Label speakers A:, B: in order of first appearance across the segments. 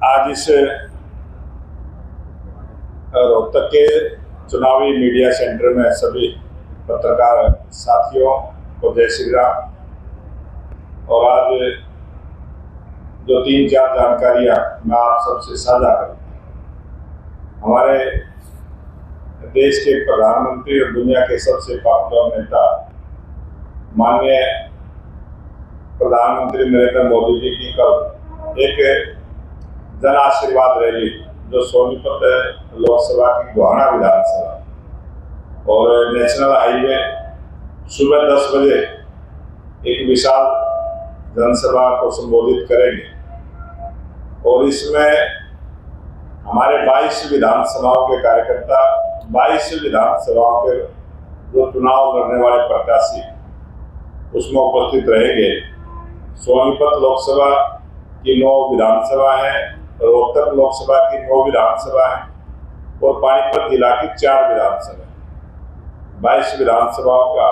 A: आज इस रोहतक के चुनावी मीडिया सेंटर में सभी पत्रकार साथियों को जय श्री राम। और आज जो 3-4 जानकारियां मैं आप सबसे साझा करूँ। हमारे देश के प्रधानमंत्री और दुनिया के सबसे पॉपुलर नेता माननीय प्रधानमंत्री नरेंद्र मोदी जी की कल एक जन आशीर्वाद रैली जो सोनीपत लोकसभा की गोहाना विधानसभा और नेशनल हाईवे सुबह 10 बजे एक विशाल जनसभा को संबोधित करेंगे। और इसमें हमारे 22 विधानसभाओं के कार्यकर्ता 22 विधानसभाओं के जो चुनाव लड़ने वाले प्रत्याशी उसमें उपस्थित रहेंगे। सोनीपत लोकसभा की 9 विधानसभा है, रोहतक लोकसभा की 9 विधानसभा है और पानीपत जिला की 4 विधानसभा। 22 विधानसभाओं का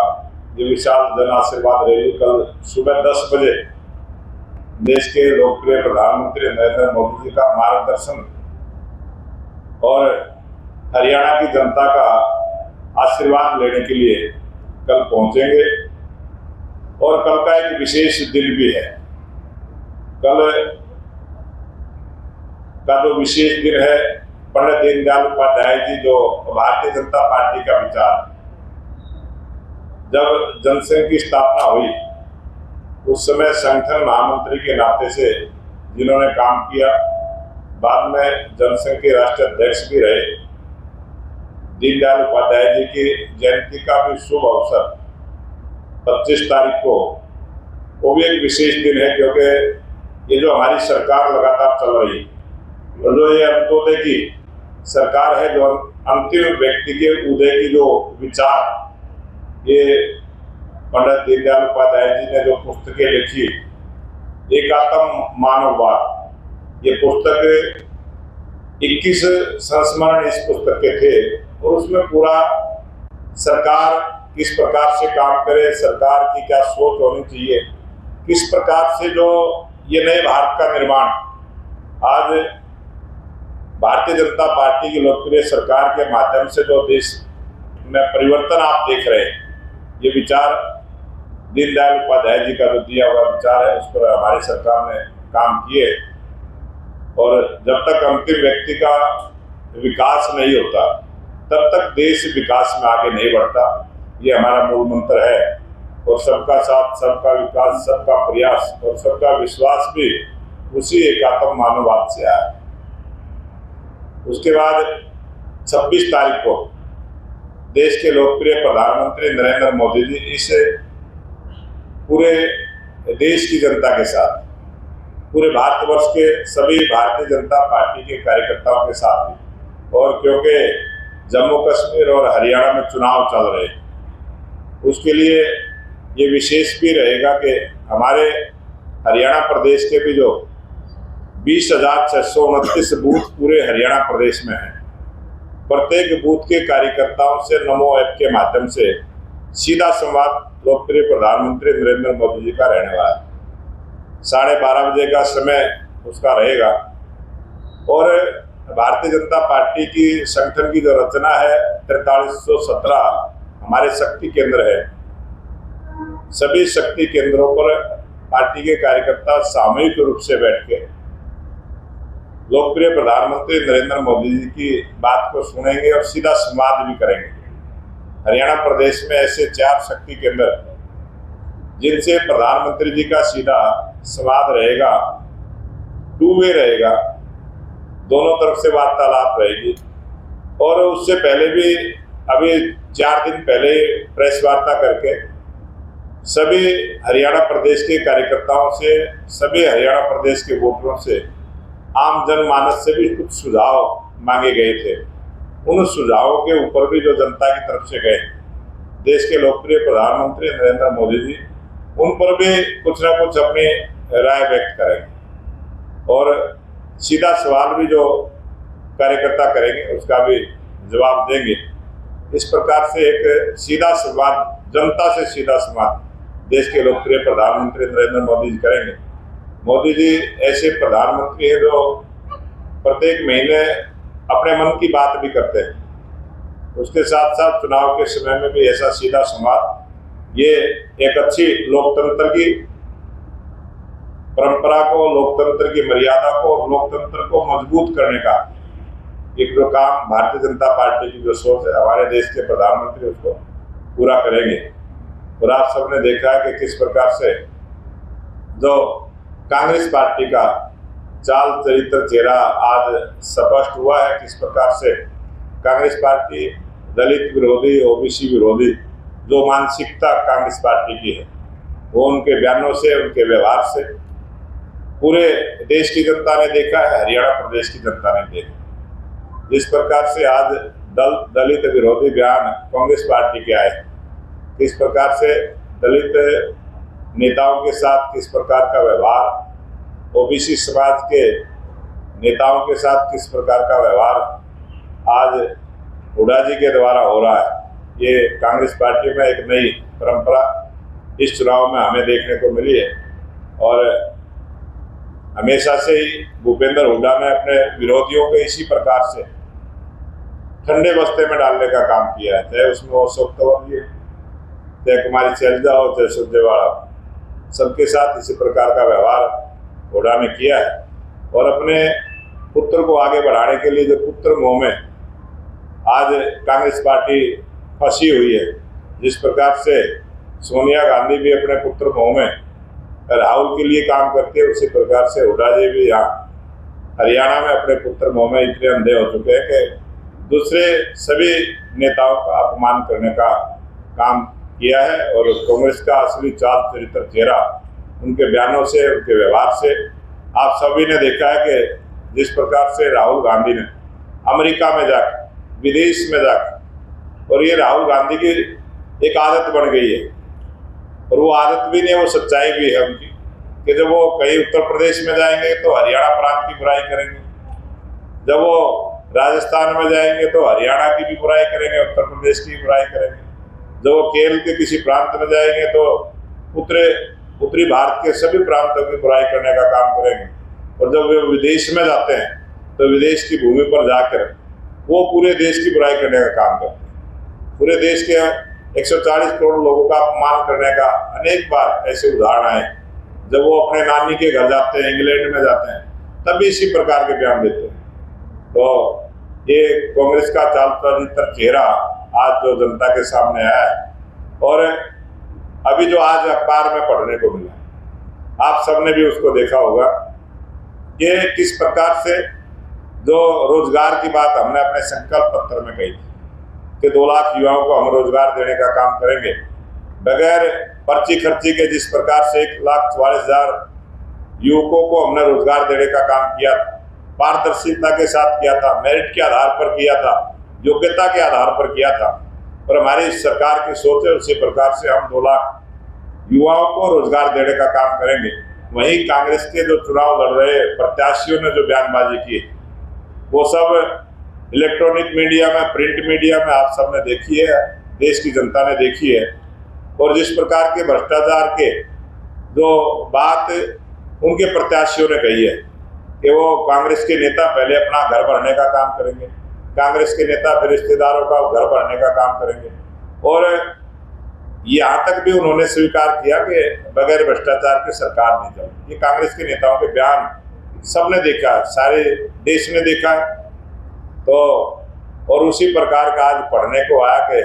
A: ये विशाल जन आशीर्वाद रैली कल सुबह 10 बजे देश के लोकप्रिय प्रधानमंत्री नरेंद्र मोदी जी का मार्गदर्शन और हरियाणा की जनता का आशीर्वाद लेने के लिए कल पहुंचेंगे। और कल का एक विशेष दिन भी है। कल का जो विशेष दिन है, पंडित दीनदयाल उपाध्याय जी जो भारतीय जनता पार्टी का विचार जब जनसंघ की स्थापना हुई उस समय संगठन महामंत्री के नाते से जिन्होंने काम किया, बाद में जनसंघ के राष्ट्रीय अध्यक्ष भी रहे, दीनदयाल उपाध्याय जी की जयंती का भी शुभ अवसर 25 तारीख को वो भी एक विशेष दिन है। क्योंकि ये जो हमारी सरकार लगातार चल रही है और जो ये अंत्योदय की सरकार है, जो अंतिम व्यक्ति के उदय की जो विचार ये पंडित दीनदयाल उपाध्याय जी ने जो पुस्तकें लिखी, एकात्म मानववाद, ये पुस्तक 21 संस्मरण इस पुस्तक के थे और उसमें पूरा सरकार किस प्रकार से काम करे, सरकार की क्या सोच होनी चाहिए, किस प्रकार से जो ये नए भारत का निर्माण आज भारतीय जनता पार्टी की लोकप्रिय सरकार के माध्यम से जो देश में परिवर्तन आप देख रहे हैं, ये विचार दीनदयाल उपाध्याय जी का जो दिया हुआ विचार है उस पर हमारी सरकार ने काम किए। और जब तक अंतिम व्यक्ति का विकास नहीं होता तब तक देश विकास में आगे नहीं बढ़ता, ये हमारा मूल मंत्र है। और सबका साथ, सबका विकास, सबका प्रयास और सबका विश्वास भी उसी एकात्म मानववाद से आया। उसके बाद 26 तारीख को देश के लोकप्रिय प्रधानमंत्री नरेंद्र मोदी जी इस पूरे देश की जनता के साथ, पूरे भारतवर्ष के सभी भारतीय जनता पार्टी के कार्यकर्ताओं के साथ भी, और क्योंकि जम्मू कश्मीर और हरियाणा में चुनाव चल रहे हैं उसके लिए ये विशेष भी रहेगा कि हमारे हरियाणा प्रदेश के भी जो 20,629 बूथ पूरे हरियाणा प्रदेश में हैं, प्रत्येक बूथ के कार्यकर्ताओं से नमो ऐप के माध्यम से सीधा संवाद लोकप्रिय प्रधानमंत्री नरेंद्र मोदी जी का रहने वाला है। 12:30 बजे का समय उसका रहेगा। और भारतीय जनता पार्टी की संगठन की जो रचना है 4317 हमारे शक्ति केंद्र है। सभी शक्ति केंद्रों पर पार्टी के कार्यकर्ता सामूहिक रूप से बैठ के लोकप्रिय प्रधानमंत्री नरेंद्र मोदी जी की बात को सुनेंगे और सीधा संवाद भी करेंगे। हरियाणा प्रदेश में ऐसे 4 शक्ति केंद्र जिनसे प्रधानमंत्री जी का सीधा संवाद रहेगा, 2 वे रहेगा, दोनों तरफ से वार्तालाप रहेगी। और उससे पहले भी अभी 4 दिन पहले प्रेस वार्ता करके सभी हरियाणा प्रदेश के कार्यकर्ताओं से, सभी हरियाणा प्रदेश के वोटरों से, आम जनमानस से भी कुछ सुझाव मांगे गए थे। उन सुझावों के ऊपर भी जो जनता की तरफ से गए, देश के लोकप्रिय प्रधानमंत्री नरेंद्र मोदी जी उन पर भी कुछ ना कुछ अपनी राय व्यक्त करेंगे और सीधा सवाल भी जो कार्यकर्ता करेंगे उसका भी जवाब देंगे। इस प्रकार से एक सीधा संवाद, जनता से सीधा संवाद देश के लोकप्रिय प्रधानमंत्री नरेंद्र मोदी जी करेंगे। मोदी जी ऐसे प्रधानमंत्री हैं जो प्रत्येक महीने अपने मन की बात भी करते हैं। उसके साथ साथ चुनाव के समय में भी ऐसा सीधा संवाद, ये एक अच्छी लोकतंत्र की परंपरा को, लोकतंत्र की मर्यादा को, लोकतंत्र को मजबूत करने का एक जो काम भारतीय जनता पार्टी की जो सोच है, हमारे देश के प्रधानमंत्री उसको पूरा करेंगे। और आप सबने देखा है कि किस प्रकार से जो कांग्रेस पार्टी का चाल चरित्र चेहरा आज स्पष्ट हुआ है, किस प्रकार से कांग्रेस पार्टी दलित विरोधी, ओबीसी विरोधी जो मानसिकता कांग्रेस पार्टी की है, वो उनके बयानों से, उनके व्यवहार से पूरे देश की जनता ने देखा है, हरियाणा प्रदेश की जनता ने देखा। जिस प्रकार से आज दलित विरोधी बयान कांग्रेस पार्टी के आए, किस प्रकार से दलित नेताओं के साथ किस प्रकार का व्यवहार, ओबीसी समाज के नेताओं के साथ किस प्रकार का व्यवहार आज हुड्डा जी के द्वारा हो रहा है, ये कांग्रेस पार्टी में एक नई परंपरा इस चुनाव में हमें देखने को मिली है। और हमेशा से ही भूपेंद्र हुड्डा ने अपने विरोधियों को इसी प्रकार से ठंडे बस्ते में डालने का काम किया है, चाहे उसमें अशोक तंवर जी, चाहे कुमारी शैलजा हो, चाहे सुरजेवाला, सबके साथ इसी प्रकार का व्यवहार हुड्डा ने किया है। और अपने पुत्र को आगे बढ़ाने के लिए जो पुत्र मोह में आज कांग्रेस पार्टी फंसी हुई है, जिस प्रकार से सोनिया गांधी भी अपने पुत्र मोह में राहुल के लिए काम करते हैं, उसी प्रकार से हुड्डा जी भी यहाँ हरियाणा में अपने पुत्र मोह में इतने अंधे हो चुके हैं कि दूसरे सभी नेताओं का अपमान करने का काम किया है। और कांग्रेस का असली चाल चरित्र चेहरा उनके बयानों से, उनके व्यवहार से आप सभी ने देखा है कि जिस प्रकार से राहुल गांधी ने अमेरिका में जाकर, विदेश में जाकर, और ये राहुल गांधी की एक आदत बन गई है, और वो आदत भी नहीं है, वो सच्चाई भी है उनकी, कि जब वो कहीं उत्तर प्रदेश में जाएंगे तो हरियाणा प्रांत की बुराई करेंगे, जब वो राजस्थान में जाएंगे तो हरियाणा की भी बुराई करेंगे, उत्तर प्रदेश की भी बुराई करेंगे, जब वो केरल के किसी प्रांत में जाएंगे तो उत्तरी भारत के सभी प्रांतों की बुराई करने का काम करेंगे। और जब वे विदेश में जाते हैं तो विदेश की भूमि पर जाकर वो पूरे देश की बुराई करने का काम करते हैं। पूरे देश के 140 करोड़ लोगों का अपमान करने का अनेक बार ऐसे उदाहरण आए। जब वो अपने नानी के घर जाते हैं, इंग्लैंड में जाते हैं, तब भी इसी प्रकार के बयान देते हैं। तो ये कांग्रेस का चाल चरित्र चेहरा आज जो जनता के सामने आया है, और अभी जो आज अखबार में पढ़ने को मिला, आप सबने भी उसको देखा होगा, ये किस प्रकार से जो रोजगार की बात हमने अपने संकल्प पत्र में कही थी कि 2 लाख युवाओं को हम रोजगार देने का काम करेंगे बगैर पर्ची खर्ची के। जिस प्रकार से 1,44,000 युवकों को हमने रोजगार देने का काम किया था, पारदर्शिता के साथ किया था, मेरिट के आधार पर किया था, योग्यता के आधार पर किया था, और हमारी सरकार की सोच है उसी प्रकार से हम 2 लाख युवाओं को रोजगार देने का काम करेंगे। वहीं कांग्रेस के जो चुनाव लड़ रहे प्रत्याशियों ने जो बयानबाजी की, वो सब इलेक्ट्रॉनिक मीडिया में, प्रिंट मीडिया में आप सबने देखी है, देश की जनता ने देखी है। और जिस प्रकार के भ्रष्टाचार के जो बात उनके प्रत्याशियों ने कही है कि वो कांग्रेस के नेता पहले अपना घर भरने का काम करेंगे, कांग्रेस के नेता फिर रिश्तेदारों का घर भरने का काम करेंगे, और यहाँ तक भी उन्होंने स्वीकार किया कि बगैर भ्रष्टाचार की सरकार नहीं चलेगी। ये कांग्रेस के नेताओं के बयान सबने देखा, सारे देश ने देखा है। तो और उसी प्रकार का आज पढ़ने को आया कि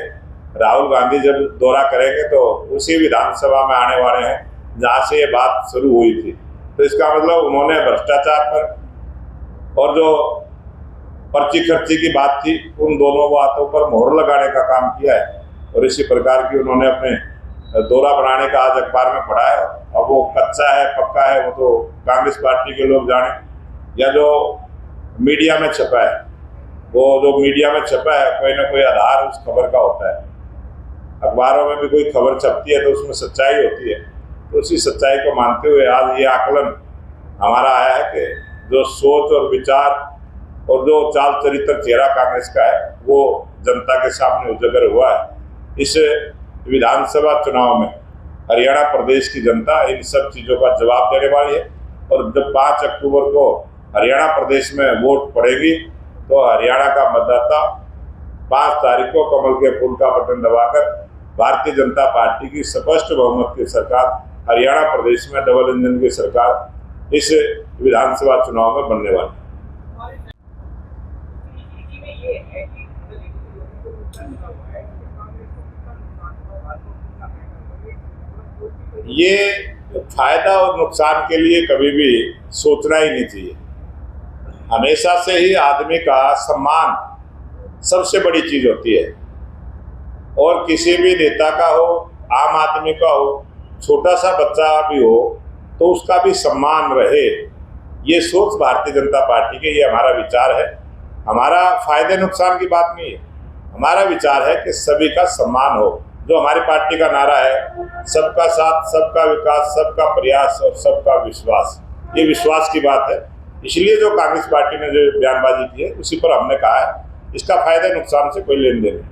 A: राहुल गांधी जब दौरा करेंगे तो उसी विधानसभा में आने वाले हैं जहाँ से ये बात शुरू हुई थी। तो इसका मतलब उन्होंने भ्रष्टाचार पर और जो पर्ची खर्ची की बात थी, उन दोनों बातों पर मोहर लगाने का काम किया है। और इसी प्रकार की उन्होंने अपने दौरा बनाने का आज अखबार में पढ़ा है। अब वो कच्चा है पक्का है वो तो कांग्रेस पार्टी के लोग जाने, या जो मीडिया में छपा है, वो जो मीडिया में छपा है कोई ना कोई आधार उस खबर का होता है। अखबारों में भी कोई खबर छपती है तो उसमें सच्चाई होती है, तो उसी सच्चाई को मानते हुए आज ये आकलन हमारा आया है कि जो सोच और विचार और जो चाल चरित्र चेहरा कांग्रेस का है वो जनता के सामने उजागर हुआ है। इस विधानसभा चुनाव में हरियाणा प्रदेश की जनता इन सब चीज़ों का जवाब देने वाली है। और जब 5 अक्टूबर को हरियाणा प्रदेश में वोट पड़ेगी तो हरियाणा का मतदाता 5 तारीख को कमल के फूल का बटन दबाकर भारतीय जनता पार्टी की स्पष्ट बहुमत की सरकार हरियाणा प्रदेश में डबल इंजन की सरकार इस विधानसभा चुनाव में बनने वाली ये फायदा और नुकसान के लिए कभी भी सोचना ही नहीं चाहिए। हमेशा से ही आदमी का सम्मान सबसे बड़ी चीज होती है और किसी भी नेता का हो, आम आदमी का हो, छोटा सा बच्चा भी हो तो उसका भी सम्मान रहे, ये सोच भारतीय जनता पार्टी के, ये हमारा विचार है। हमारा फायदे नुकसान की बात नहीं है, हमारा विचार है कि सभी का सम्मान हो। जो हमारी पार्टी का नारा है, सबका साथ, सबका विकास, सबका प्रयास और सबका विश्वास, ये विश्वास की बात है। इसलिए जो कांग्रेस पार्टी ने जो बयानबाजी की है उसी पर हमने कहा है इसका फायदे नुकसान से कोई लेन देन नहीं।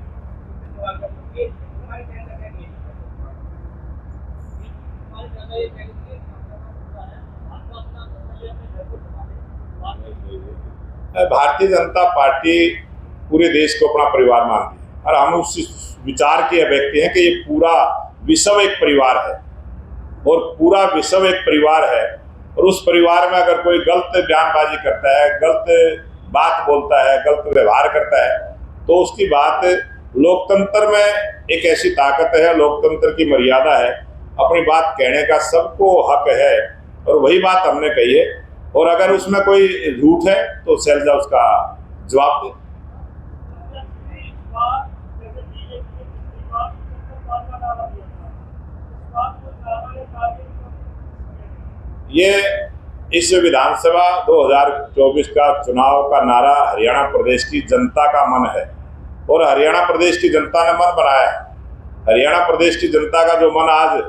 A: भारतीय जनता पार्टी पूरे देश को अपना परिवार मानती है और हम उस विचार के व्यक्ति हैं कि ये पूरा विश्व एक परिवार है और पूरा विश्व एक परिवार है और उस परिवार में अगर कोई गलत बयानबाजी करता है, गलत बात बोलता है, गलत व्यवहार करता है तो उसकी बात, लोकतंत्र में एक ऐसी ताकत है, लोकतंत्र की मर्यादा है, अपनी बात कहने का सबको हक है और वही बात हमने कही है। और अगर उसमें कोई झूठ है तो शैलजा उसका जवाब दे। ये इस विधानसभा 2024 का चुनाव का नारा हरियाणा प्रदेश की जनता का मन है और हरियाणा प्रदेश की जनता ने मन बनाया है। हरियाणा प्रदेश की जनता का जो मन आज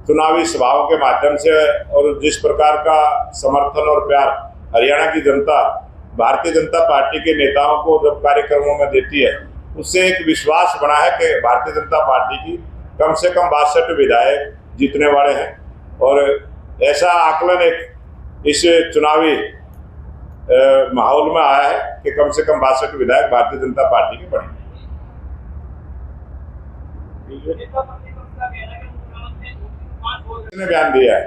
A: चुनावी सभाओं के माध्यम से और जिस प्रकार का समर्थन और प्यार हरियाणा की जनता भारतीय जनता पार्टी के नेताओं को जब कार्यक्रमों में देती है, उससे एक विश्वास बना है कि भारतीय जनता पार्टी की कम से कम 62 विधायक जीतने वाले हैं और ऐसा आकलन एक इस चुनावी माहौल में आया है कि कम से कम 62 विधायक भारतीय जनता पार्टी के बने। ने बयान दिया है।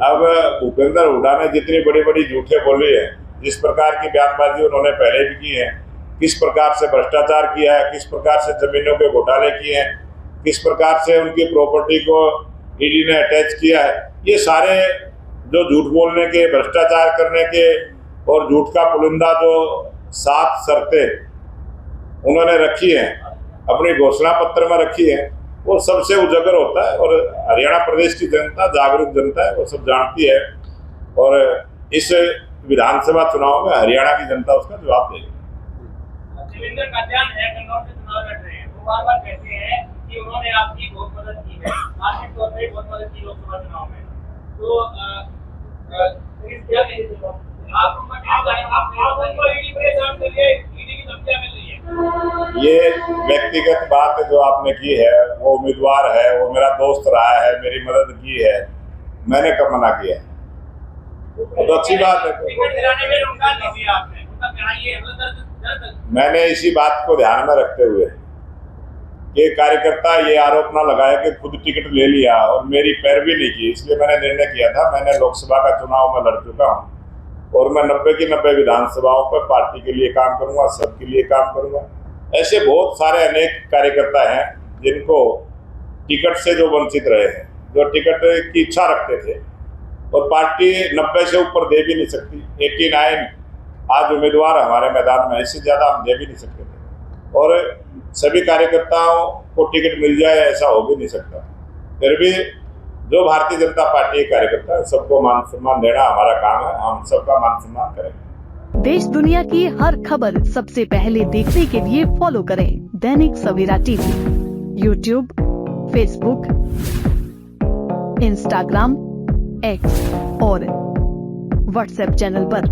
A: अब भूपेंद्र हुड्डा ने जितनी बड़ी बड़ी झूठे बोली है, जिस प्रकार की बयानबाजी उन्होंने पहले भी की है, किस प्रकार से भ्रष्टाचार किया है, किस प्रकार से जमीनों के घोटाले किए हैं, किस प्रकार से उनकी प्रॉपर्टी को ईडी ने अटैच किया है, ये सारे जो झूठ बोलने के, भ्रष्टाचार करने के और झूठ का पुलिंदा जो 7 शर्तें उन्होंने रखी हैं, अपने घोषणा पत्र में रखी है, वो सबसे उजागर होता है और हरियाणा प्रदेश की जनता जागरूक जनता है, वो सब जानती है और इस विधानसभा चुनाव में हरियाणा की जनता उसका जवाब देगी।
B: देवेंद्र कात्यायन है, कन्नौज से चुनाव लड़ रहे हैं, वो बार-बार कहते हैं कि उन्होंने आपकी बहुत मदद की है, आर्थिक तौर पर बहुत मदद की लोकसभा चुनाव में, तो क्या कहेंगे आप उनको ईडी परेशान कर रही है, ईडी की धमकियां मिल रही है?
A: ये व्यक्तिगत बात जो आपने की है, वो उम्मीदवार है, वो मेरा दोस्त रहा है, मेरी मदद की है, मैंने कब मना किया है? तो अच्छी बात है। मैंने इसी बात को ध्यान में रखते हुए कि कार्यकर्ता ये आरोप ना लगाए कि खुद टिकट ले लिया और मेरी पैरवी नहीं की, इसलिए मैंने निर्णय किया था, मैंने लोकसभा का चुनाव में लड़ चुका हूँ और मैं 90 की 90 विधानसभाओं पर पार्टी के लिए काम करूंगा, सबके लिए काम करूंगा। ऐसे बहुत सारे अनेक कार्यकर्ता हैं जिनको टिकट से जो वंचित रहे हैं, जो टिकट की इच्छा रखते थे और पार्टी 90 से ऊपर दे भी नहीं सकती, 89 आज उम्मीदवार हमारे मैदान में, इससे ज़्यादा हम दे भी नहीं सकते थे और सभी कार्यकर्ताओं को टिकट मिल जाए ऐसा हो भी नहीं सकता। फिर भी जो भारतीय जनता पार्टी के कार्यकर्ता है, सबको मान सम्मान देना हमारा काम है, हम सबका मान सम्मान करेंगे।
C: देश दुनिया की हर खबर सबसे पहले देखने के लिए फॉलो करें Dainik Savera TV, YouTube, Facebook, Instagram, X और व्हाट्सएप चैनल पर।